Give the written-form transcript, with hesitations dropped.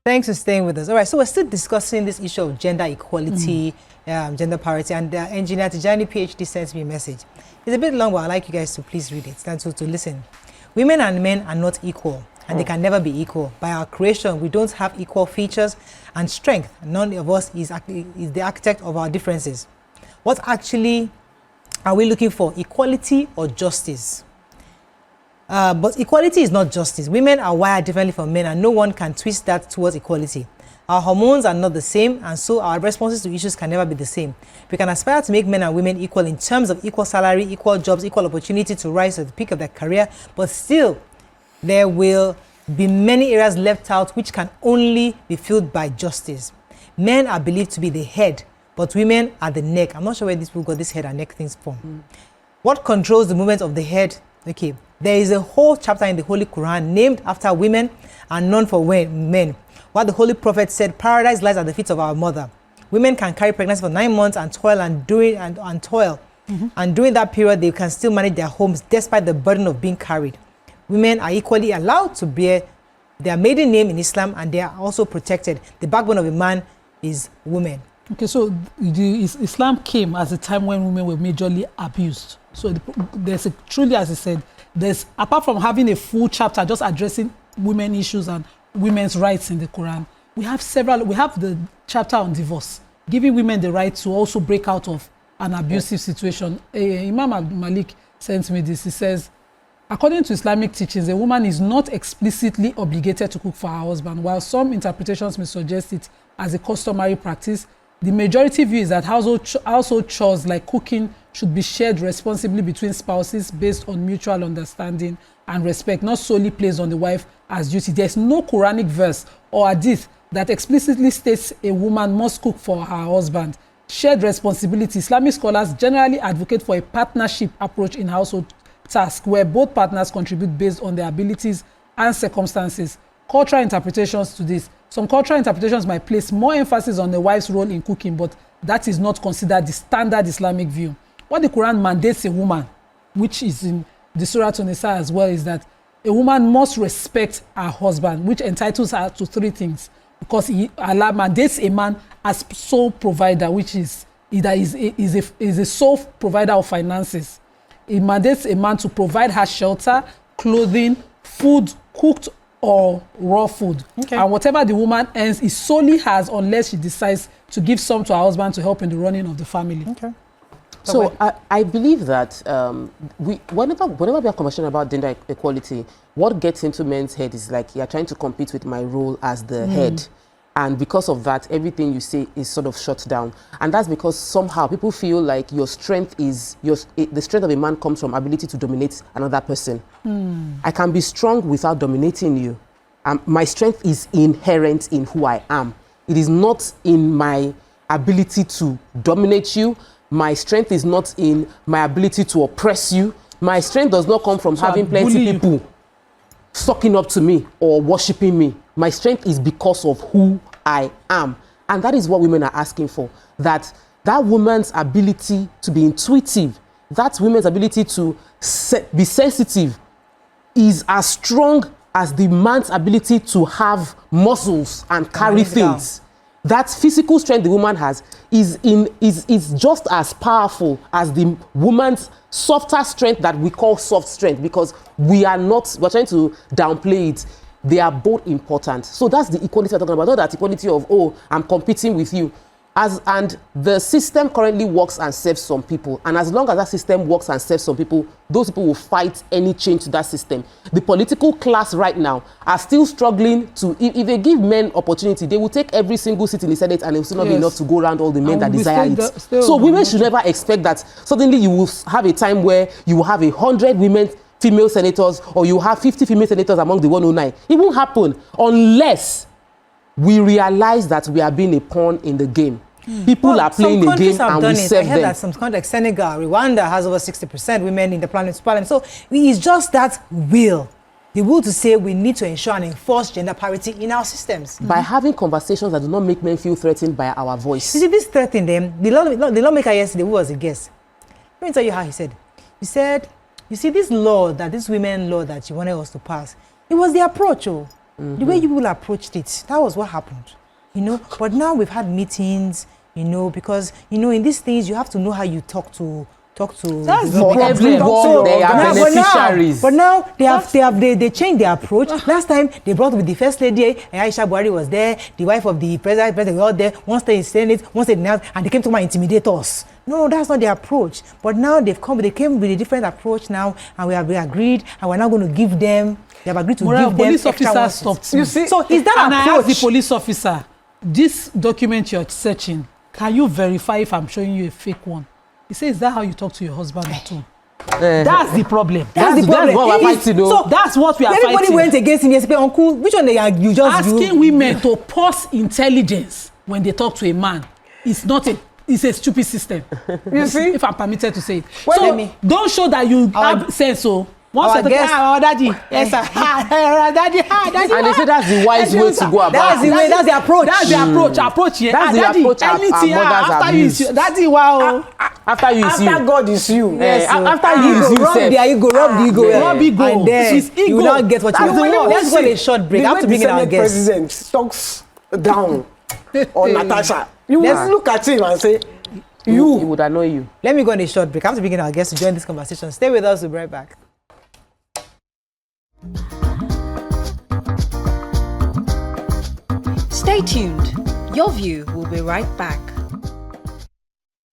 Thanks for staying with us. All right, so we're still discussing this issue of gender equality, gender parity, and Engineer Tijani, PhD, sent me a message. It's a bit long, but I'd like you guys to please read it and to listen. Women and men are not equal, and they can never be equal. By our creation, we don't have equal features and strength. None of us is the architect of our differences. What actually are we looking for, equality or justice? But equality is not justice. Women are wired differently from men, and no one can twist that towards equality. Our hormones are not the same, and so our responses to issues can never be the same. We can aspire to make men and women equal in terms of equal salary, equal jobs, equal opportunity to rise to the peak of their career, but still, there will be many areas left out which can only be filled by justice. Men are believed to be the head, but women are the neck. I'm not sure where these people got this head and neck things from. What controls the movement of the head? Okay, there is a whole chapter in the Holy Quran named after women and none for men. What the Holy Prophet said, paradise lies at the feet of our mother. Women can carry pregnancy for 9 months and toil and toil. And during that period, they can still manage their homes despite the burden of being carried. Women are equally allowed to bear their maiden name in Islam, and they are also protected. The backbone of a man is women. Okay, so Islam came at a time when women were majorly abused. So there's a, truly, as I said, there's, apart from having a full chapter just addressing women issues and women's rights in the Quran, we have the chapter on divorce, giving women the right to also break out of an abusive situation. Imam Malik sent me this. He says, according to Islamic teachings, a woman is not explicitly obligated to cook for her husband. While some interpretations may suggest it as a customary practice, the majority view is that household chores like cooking should be shared responsibly between spouses based on mutual understanding and respect, not solely placed on the wife as duty. There's no Quranic verse or hadith that explicitly states a woman must cook for her husband. Shared responsibility. Islamic scholars generally advocate for a partnership approach in household tasks where both partners contribute based on their abilities and circumstances. Cultural interpretations to this. Some cultural interpretations might place more emphasis on the wife's role in cooking, but that is not considered the standard Islamic view. What the Quran mandates a woman, which is in the Surah to Nisa as well, is that a woman must respect her husband, which entitles her to 3 things. Because Allah mandates a man as sole provider, which is either is a sole provider of finances. It mandates a man to provide her shelter, clothing, food, cooked or raw food. Okay. And whatever the woman earns is solely hers unless she decides to give some to her husband to help in the running of the family. Okay. So I believe that whenever we are conversation about gender equality, what gets into men's head is like, you're trying to compete with my role as the head. And because of that, everything you say is sort of shut down. And that's because somehow people feel like your strength is, the strength of a man comes from ability to dominate another person. I can be strong without dominating you. My strength is inherent in who I am. It is not in my ability to dominate you. My strength is not in my ability to oppress you. My strength does not come from having plenty people sucking up to me or worshiping me. My strength is because of who I am. And that is what women are asking for. That woman's ability to be intuitive, that woman's ability to be sensitive is as strong as the man's ability to have muscles and carry things. That physical strength the woman has is just as powerful as the woman's softer strength that we call soft strength, because we're trying to downplay it. They are both important. So that's the equality we're talking about, not that equality of, oh, I'm competing with you. And the system currently works and serves some people. And as long as that system works and serves some people, those people will fight any change to that system. The political class right now are still struggling to, if they give men opportunity, they will take every single seat in the Senate and it will still not be enough to go around all the men that desire it. So women should never expect that suddenly you will have a time where you will have 100 women, female senators, or you have 50 female senators among the 109. It won't happen unless we realize that we are being a pawn in the game. People are playing a game and we serve them. I heard that some countries like Senegal, Rwanda has over 60% women in the parliament. So it's just that will. The will to say we need to ensure and enforce gender parity in our systems. By having conversations that do not make men feel threatened by our voice. You see, this threatened them. The lawmaker yesterday, who was a guest, let me tell you how he said. He said, you see, this law, this women law that you wanted us to pass, it was the approach. Oh. The way you people approached it, that was what happened. You know, but now we've had meetings, you know, because, you know, in these things, you have to know how you talk to That's For the every problem. war, they are now, beneficiaries. but now they changed their approach. Last time they brought with the first lady, Aisha Buhari was there, the wife of the president was all there. One stayed in Senate, one stayed in the House, and they came to intimidate us. No, that's not their approach. But now they came with a different approach now, and we agreed, and we're now going to give them. They have agreed to Morayo, give them police extra officer ones. stopped You me. see, so is that And I approach? asked the police officer, this document you're searching, can you verify if I'm showing you a fake one? He says, is that how you talk to your husband at home? That's the problem. That's what we're fighting, though. So that's what we are Everybody fighting. went against him yesterday. Uncle, which one you just Asking women to pause intelligence when they talk to a man is it's a stupid system. You see? If I'm permitted to say it. Well, So let me- don't show that you have sense. So once our I guest- daddy, yes sir, daddy, And they say that's the wise way to go about That's the it. way. That's the approach. That's the approach here. That's the Daddy, approach our anything mothers after have you used. is daddy, wow. After you is After you. God is you. After you is you, rub sef. the ego, rub the ego, Rub ego. and then It's ego. you will not get what you That's the want. way Let's go on a short break. I have to bring in our the guest. president talks down on Natasha. You Let's- will look at him and say, He you. would annoy you. Let me go on a short break. I have to bring in our guest to join this conversation. Stay with us. We'll be right back. Stay tuned. Your View will be right back.